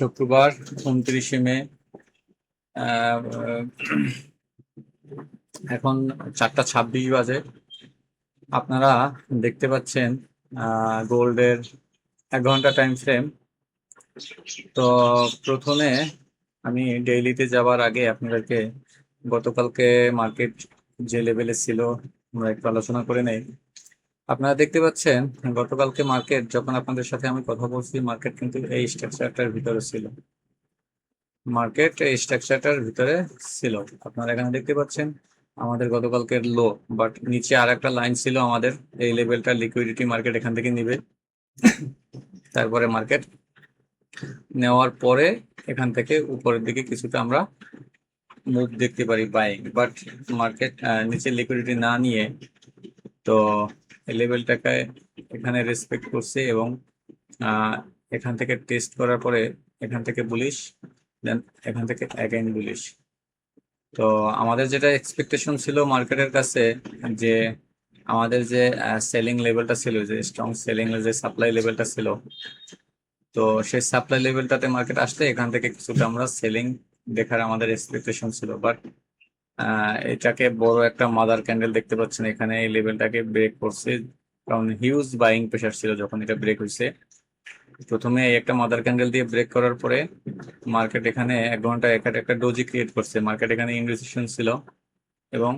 শুক্রবার 29শে মে। আহ, এখন 4:26 বাজে। আপনারা দেখতে পাচ্ছেন গোল্ডের 1 ঘন্টা টাইম ফ্রেম। তো প্রথমে আমি ডেইলিতে যাওয়ার আগে আপনাদেরকে গতকালকে মার্কেট যে লেভেলে ছিল আমরা একটু আলোচনা করে নেই। আপনারা দেখতে পাচ্ছেন গতকালকে মার্কেট যখন আপনাদের সাথে আমি কথা বলছি, মার্কেট কিন্তু এই স্ট্রাকচারটার ভিতরে ছিল। মার্কেট এই স্ট্রাকচারটার ভিতরে ছিল। আপনারা এখানে দেখতে পাচ্ছেন আমাদের গতকালকের লো, বাট নিচে আর একটা লাইন ছিল আমাদের। এই লেভেলটা লিকুইডিটি মার্কেট এখান থেকে নিবে, তারপরে মার্কেট নেওয়ার পরে এখান থেকে উপরের দিকে কিছুটা আমরা মুভ দেখতে পারি বাইং, বাট মার্কেট নিচে লিকুইডিটি না নিয়ে তো এই লেভেলটাকে এখানে রেসপেক্ট করছে এবং এখান থেকে টেস্ট করার পরে এখান থেকে বুলিশ, দেন এখান থেকে অ্যাগেইন বুলিশ। তো আমাদের যেটা এক্সপেকটেশন ছিল মার্কেটের কাছে, যে আমাদের যে সেলিং লেভেলটা ছিল, যে স্ট্রং সেলিং যে সাপ্লাই লেভেলটা ছিল, তো সেই সাপ্লাই লেভেলটাতে মার্কেট আসলে এখান থেকে কিছুটা আমরা সেলিং দেখার আমাদের এক্সপেকটেশন ছিল। বাট এটাকে বড় একটা মাদার ক্যান্ডেল দেখতে পাচ্ছেন এখানে এই লেভেলটাকে ব্রেক করছে, কারণ হিউজ বাইং প্রেশার ছিল যখন এটা ব্রেক হয়েছে। প্রথমে এই একটা মাদার ক্যান্ডেল দিয়ে ব্রেক করার পরে মার্কেট এখানে 1 ঘন্টা একটা ডোজি ক্রিয়েট করছে। মার্কেট এখানে ইনডিসিশন ছিল এবং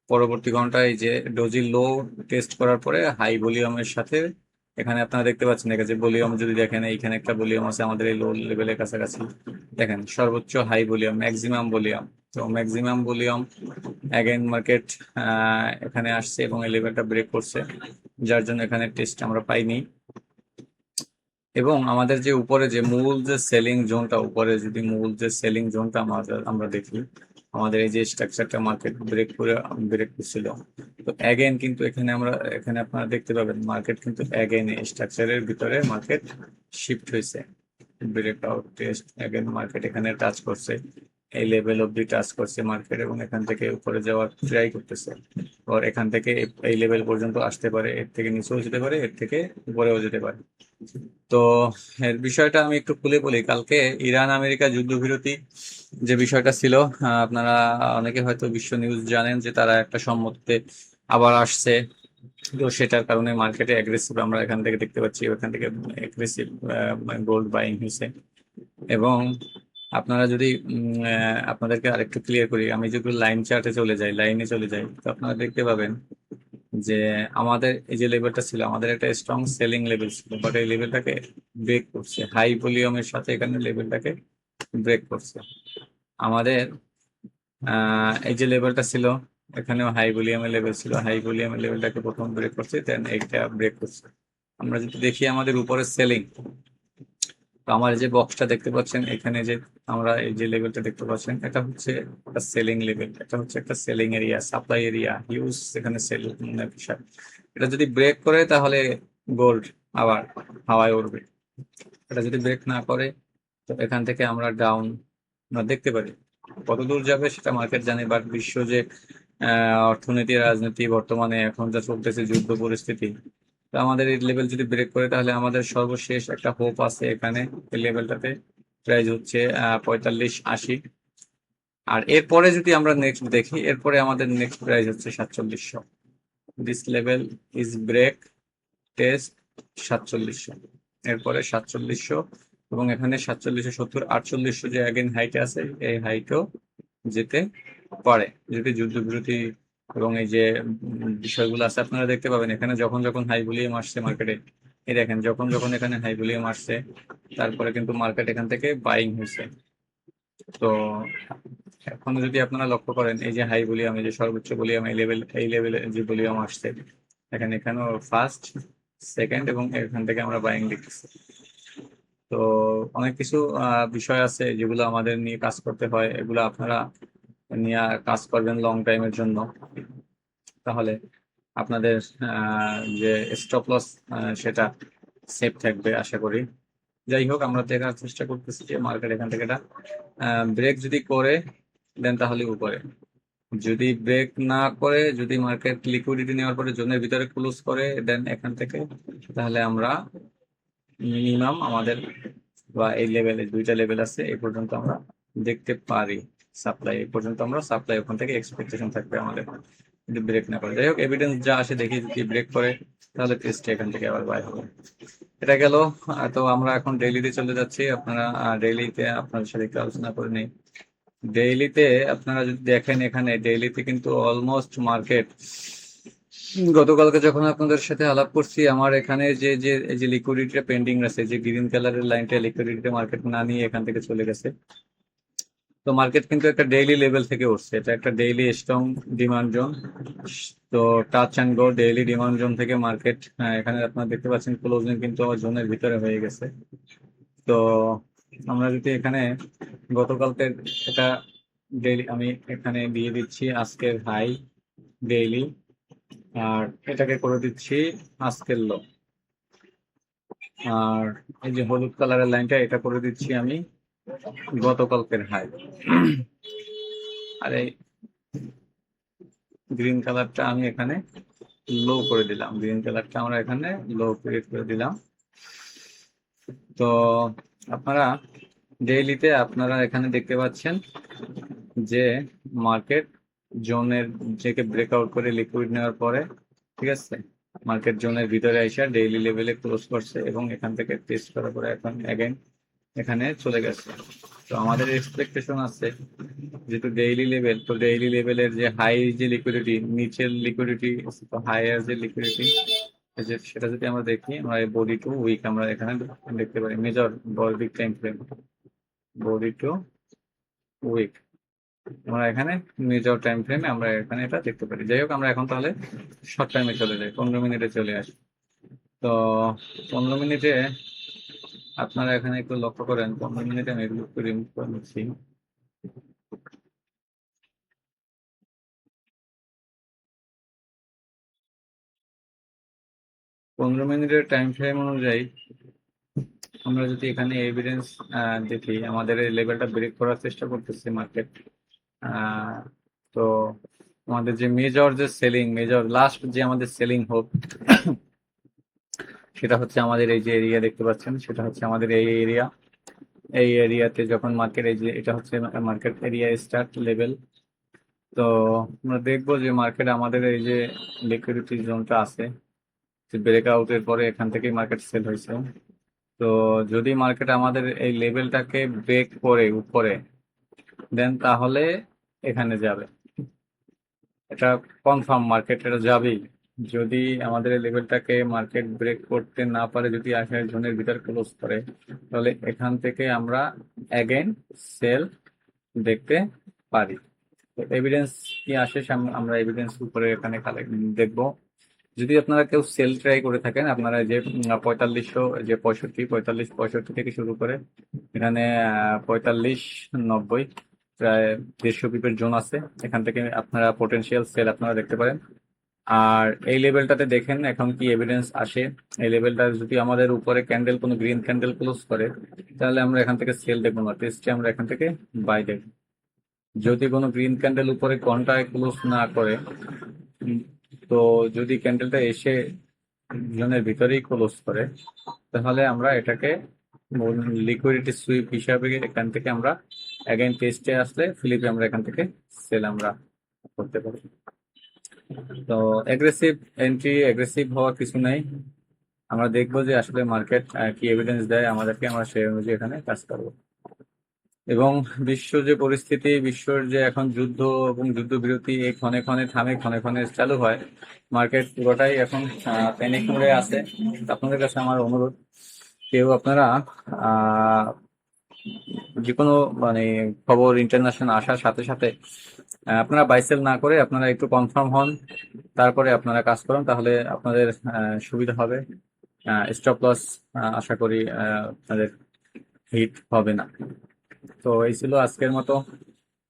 পরবর্তী ঘন্টায় যে ডোজি লো টেস্ট করার পরে হাই ভলিউমের সাথে এখানে আপনারা দেখতে পাচ্ছেন, এখানে যে ভলিউম যদি দেখেন, এইখানে একটা ভলিউম আছে আমাদের এই লো লেভেলের কাছাকাছি। দেখেন সর্বোচ্চ হাই ভলিউম, ম্যাক্সিমাম ভলিউম। তো ম্যাক্সিমাম ভলিউম অ্যাগেন মার্কেট এখানে আসছে এবং এই লেভেলটা ব্রেক করছে, যার জন্য এখানে টেস্ট আমরা পাইনি। এবং আমাদের যে উপরে যে মূল যে সেলিং জোনটা, উপরে যদি মূল যে সেলিং জোনটা আমরা দেখি, আমাদের এই যে স্ট্রাকচারটা মার্কেট ব্রেক করছিল, তো অ্যাগেন কিন্তু এখানে আপনারা দেখতে পাবেন মার্কেট কিন্তু অ্যাগেন এই স্ট্রাকচারের ভিতরে মার্কেট শিফট হয়েছে। Break out test again market এখানে টাচ করছে, এই লেভেল অব্দি টাচ করছে মার্কেট এবং এখান থেকে উপরে যাওয়ার ট্রাই করতেছে। আর এখান থেকে এই লেভেল পর্যন্ত আসতে পারে, এর থেকে নিচেও যেতে পারে, এর থেকে উপরেও যেতে পারে। তো এর বিষয়টা আমি একটু খুলে বলি। কালকে ইরান আমেরিকা যুদ্ধবিরতি যে বিষয়টা ছিল, আপনারা অনেকে হয়তো বিশ্ব নিউজ জানেন যে তারা একটা সম্মতিতে আবার আসছে। তো সেটার কারণে মার্কেটে অ্যাগ্রেসিভ আমরা এখান থেকে দেখতে পাচ্ছি, ওখান থেকে অ্যাগ্রেসিভ গোল্ড বাইং হয়েছে। এবং আপনারা যদি আপনাদেরকে আরেকটু ক্লিয়ার করি, আমি যদি লাইনে চলে যাই, তো আপনারা দেখতে পাবেন যে আমাদের এই যে লেভেলটা ছিল, আমাদের একটা স্ট্রং সেলিং লেভেল ছিল, বাট এই লেভেলটাকে ব্রেক করছে হাই ভলিউমের সাথে, এখানে লেভেলটাকে ব্রেক করছে আমাদের। এই যে লেভেলটা ছিল, এখানেও হাই ভলিউমের লেভেল ছিল, হাই ভলিউমের লেভেলটাকে প্রথম ব্রেক করছে, দেন এইটা ব্রেক করছে। আমরা যদি দেখি আমাদের উপরে সেলিং, তো আমার যে বক্সটা দেখতে পাচ্ছেন এখানে, যে আমরা এই যে লেভেলটা দেখতে পাচ্ছেন, এটা হচ্ছে একটা সেলিং লেভেল, এটা হচ্ছে একটা selling area, supply area, huge এখানে সেলিং বিষয়। এটা যদি ব্রেক করে তাহলে গোল্ড আবার হাওয়ায় উঠবে। এটা যদি ব্রেক না করে তো এখান থেকে আমরা ডাউন দেখতে পারি। কত দূর যাবে সেটা মার্কেট জানে, বাট বিশ্ব যে অর্থনীতি রাজনীতি বর্তমানে এখন যা চলতেছে, যুদ্ধ পরিস্থিতি, তো আমাদের এই লেভেল যদি ব্রেক করে তাহলে আমাদের সর্বশেষ একটা হোপ আছে এখানে। এই লেভেলটাতে প্রাইস হচ্ছে 4580। আর এরপরে যদি আমরা নেক্সট দেখি, এরপরে আমাদের নেক্সট প্রাইস হচ্ছে 4700। This level is break test 4700, এরপরে 4700 এবং এখানে 4770, 4800 যে অ্যাগেন হাইটে আছে, এই হাইটও যেতে পারে যদি যুদ্ধবিরতি এবং এই যে বিষয়গুলো আছে। আপনারা দেখতে পাবেন এখানে যখন যখন হাই ভলিউম আসছে মার্কেটে, এই দেখেন যখন যখন এখানে হাই ভলিউম আসছে, তারপরে কিন্তু মার্কেট এখান থেকে বাইং হয়েছে। তো এখন যদি আপনারা লক্ষ্য করেন, এই যে হাই ভলিউম, এই যে সর্বোচ্চ ভলিউম, এই লেভেলে যে ভলিউম আসছে, এখানেও ফার্স্ট সেকেন্ড এবং এখান থেকে আমরা বাইং দেখতেছি। তো অনেক কিছু বিষয় আছে যেগুলো আমাদের নিয়ে কাজ করতে হয়, এগুলো আপনারা নিয়ে কাজ করবেন লং টাইমের জন্য, তাহলে আপনাদের যে স্টপ লস সেটা সেফ থাকবে আশা করি। যাই হোক, আমরা দেখার চেষ্টা করতেছি যে মার্কেট এখান থেকে এটা ব্রেক যদি করে দেন তাহলে উপরে, যদি ব্রেক না করে, যদি মার্কেট লিকুইডিটি নেওয়ার পরে জোনের ভিতরে ক্লোজ করে দেন এখান থেকে, তাহলে আমরা মিনিমাম আমাদের বা এই লেভেলে দুইটা লেভেল আছে, এই পর্যন্ত আমরা দেখতে পারি। সাপ্লাই এই পর্যন্ত আমরা সাপ্লাই ওখান থেকে এক্সপেকটেশন থাকবে আমাদের, যদি ব্রেক না করে। যাই হোক, এভিডেন্স যা আসে দেখি, যদি ব্রেক করে তাহলে টেস্টে এখান থেকে আবার বাই হবে। এটা গেল। তো আমরা এখন ডেইলিতে চলে যাচ্ছি। আপনারা ডেইলিতে আপনাদের সাথে একটু আলোচনা করে নিই। ডেইলিতে আপনারা যদি দেখেন, এখানে ডেইলিতে কিন্তু অলমোস্ট মার্কেট, গতকালকে যখন আপনাদের সাথে আলাপ করছি, আমার এখানে যে যে এই যে লিকুইডিটিটা পেন্ডিং আছে, যে গ্রিন কালারের লাইনটা, লিকুইডিটি মার্কেট না নিয়ে এখান থেকে চলে গেছে। তো মার্কেট কিন্তু একটা ডেইলি লেভেল থেকে উঠছে, এটা একটা ডেইলি স্ট্রং ডিমান্ড জোন। তো touch and go daily demand zone থেকে মার্কেট, এখানে আপনারা দেখতে পাচ্ছেন ক্লোজিং কিন্তু জোনের ভিতরে হয়ে গেছে। তো আমরা যদি এখানে গতকালকে এটা ডেইলি, আমি এখানে দিয়ে দিচ্ছি আজকের হাই ডেইলি, আর এটাকে করে দিচ্ছি আজকের লো, আর এই যে হলুদ কালারের লাইনটা, এটা করে দিচ্ছি আমি গতকালকের হাই। আর এই গ্রিন কালারটা আমি এখানে লো করে দিলাম, গ্রিন কালারটা আমরা এখানে লো ক্রিয়েট করে দিলাম। তো আপনারা ডেইলিতে আপনারা এখানে দেখতে পাচ্ছেন যে মার্কেট জোনের থেকে ব্রেকআউট করে লিকুইড নেওয়ার পরে, ঠিক আছে, মার্কেট জোনের ভিতরে এসে ডেইলি লেভেলে ক্লোজ করছে এবং এখান থেকে টেস্ট করার পরে এখন অ্যাগেন এখানে চলে গেছে। তো আমাদের এক্সপেকটেশন আছে যেহেতু ডেইলি লেভেল, তো ডেইলি লেভেলের যে হাই যে লিকুইডিটি, নিচের লিকুইডিটি, তো হাইয়ার যে লিকুইডিটি, সেটা যদি আমরা দেখি, আমরা বডি টু উইক আমরা এখানে দেখতে পারি, মেজর বড় time frame, body to week আমরা এখানে মেজর টাইম ফ্রেমে আমরা এখানে এটা দেখতে পারি। যাই হোক, আমরা এখন তাহলে শর্ট টাইমে চলে যাই, 15 মিনিটে চলে আসি। তো 15 মিনিটে আপনারা এখানে একটু লক্ষ্য করেন, 15 মিনিটে আমি এগুলো একটু রিমুভ করে নিচ্ছি। পনেরো মিনিটের টাইম ফ্রেম অনুযায়ী আমরা যদি এখানে এভিডেন্স দেখি, আমাদের এই লেভেলটা ব্রেক করার চেষ্টা করতেছে মার্কেট। তো আমাদের যে মেজর যে সেলিং, মেজর লাস্ট যে আমাদের সেলিং হোক, সেটা হচ্ছে আমাদের এই যে এরিয়া দেখতে পাচ্ছেন, সেটা হচ্ছে আমাদের এই এরিয়া। এই এরিয়াতে যখন মার্কেট, এই যে এটা হচ্ছে মার্কেট এরিয়া স্টার্ট লেভেল। তো আমরা দেখবো যে মার্কেট আমাদের এই যে লিকুইডিটি জোনটা আছে, ব্রেকআউটের পরে এখান থেকেই মার্কেট সেল হয়েছে। তো যদি মার্কেট আমাদের এই লেভেলটাকে ব্রেক করে উপরে দেন, তাহলে এখানে যাবে, এটা কনফার্ম মার্কেট এটা যাবেই। যদি আমাদের এই লেভেলটাকে মার্কেট ব্রেক করতে না পারে, যদি 80 জনের ভিতর ক্লোজ করে, তাহলে এখান থেকে আমরা অ্যাগেন সেল দেখতে পারি। তো এভিডেন্স কি আসে আমরা এভিডেন্স উপরে এখানে দেখবো। যদি আপনারা কেউ সেল ট্রাই করে থাকেন, আপনারা যে 4500, যে 45 থেকে শুরু করে এখানে 45-90 প্রায় 150 পিপের জোন আছে, এখান থেকে আপনারা পোটেনশিয়াল সেল আপনারা দেখতে পারেন। আর এই লেভেলটাতে দেখেন এখন কি এভিডেন্স আসে। এই লেভেলটা যদি আমাদের উপরে ক্যান্ডেল, কোনো গ্রিন ক্যান্ডেল ক্লোজ করে, তাহলে আমরা এখান থেকে সেল দেখবো না, টেস্টে আমরা এখান থেকে বাই দেখবো। যদি কোনো গ্রিন ক্যান্ডেল উপরে ঘন্টায় ক্লোজ না করে, তো যদি ক্যান্ডেলটা এসে জোনের ভিতরেই ক্লোজ করে, তাহলে আমরা এটাকে লিকুইডিটি সুইপ হিসাবে এখান থেকে আমরা অ্যাগেন টেস্টে আসলে ফিলিপে আমরা এখান থেকে সেল আমরা করতে পারি। তো অ্যাগ্রেসিভ এন্ট্রি, অ্যাগ্রেসিভ হওয়ার কিছু নাই। আমরা দেখবো যে আসলে মার্কেট কি এভিডেন্স দেয় আমাদেরকে, আমরা সেই অনুযায়ী এখানে কাজ করবো। এবং বিশ্ব যে পরিস্থিতি, বিশ্বর যে এখন যুদ্ধ এবং যুদ্ধবিরতি, এই ক্ষণে ক্ষণে থামে, ক্ষণে ক্ষণে চালু হয়, মার্কেট পুরোটাই এখন প্যানিক মোডে আছে। আপনাদের কাছে আমার অনুরোধ, কেউ আপনারা যে কোনো মানে খবর ইন্টারন্যাশনাল আসার সাথে সাথে আপনারা বাইসেল না করে আপনারা একটু কনফার্ম হন, তারপরে আপনারা কাজ করুন, তাহলে আপনাদের সুবিধা হবে। স্টপ লস আশা করি আপনাদের হিট হবে না। তো এই ছিল আজকের মতো।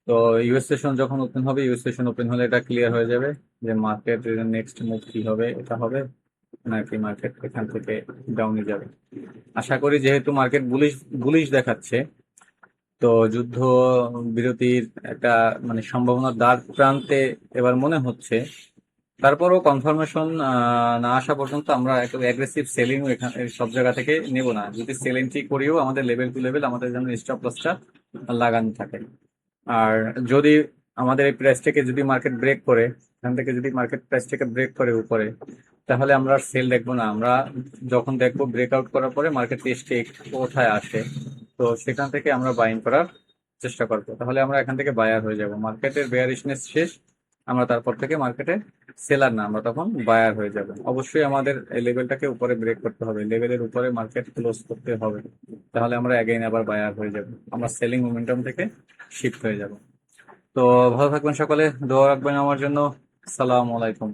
তো ইউএস সেশন যখন ওপেন হবে, ইউএস সেশন ওপেন হলে এটা ক্লিয়ার হয়ে যাবে যে মার্কেট নেক্সট মুভ কি হবে, এটা হবে নাকি মার্কেট এখান থেকে ডাউনে যাবে। আশা করি যেহেতু মার্কেট বুলিশ বুলিশ দেখাচ্ছে, তো যুদ্ধ বিরতির একটা মানে সম্ভাবনার দ্বার প্রান্তে এবার মনে হচ্ছে, তারপরও কনফার্মেশন না আসা পর্যন্ত আমরা একটু অ্যাগ্রেসিভ সেলিংও এখানে সব জায়গা থেকে নেব না। যদি সেল এন্ট্রি করিও আমাদের লেভেল টু লেভেল আমাদের যেন স্টপ লসটা লাগানো থাকে। আর যদি আমাদের এই প্রাইস থেকে যদি মার্কেট ব্রেক করে, এখান থেকে যদি মার্কেট প্রাইস থেকে ব্রেক করে উপরে, তাহলে আমরা আর সেল দেখবো না। আমরা যখন দেখবো ব্রেকআউট করার পরে মার্কেট টেস্টে কোথায় আসে, তো সেখান থেকে আমরা বাইং করার চেষ্টা করবো। তাহলে আমরা এখান থেকে বায়ার হয়ে যাব। মার্কেটের বেয়ারিশনেস শেষ, আমরা তারপর থেকে মার্কেটে সেলার না, আমরা তখন বায়ার হয়ে যাব। অবশ্যই আমাদের এই লেভেলটাকে উপরে ব্রেক করতে হবে, লেভেলের উপরে মার্কেট ক্লোজ করতে হবে, তাহলে আমরা অ্যাগেইন আবার বায়ার হয়ে যাব, আমরা সেলিং মোমেন্টাম থেকে শিফট হয়ে যাব। তো ভালো থাকবেন সকলে, দোয়া রাখবেন আমার জন্য। আসসালামু আলাইকুম।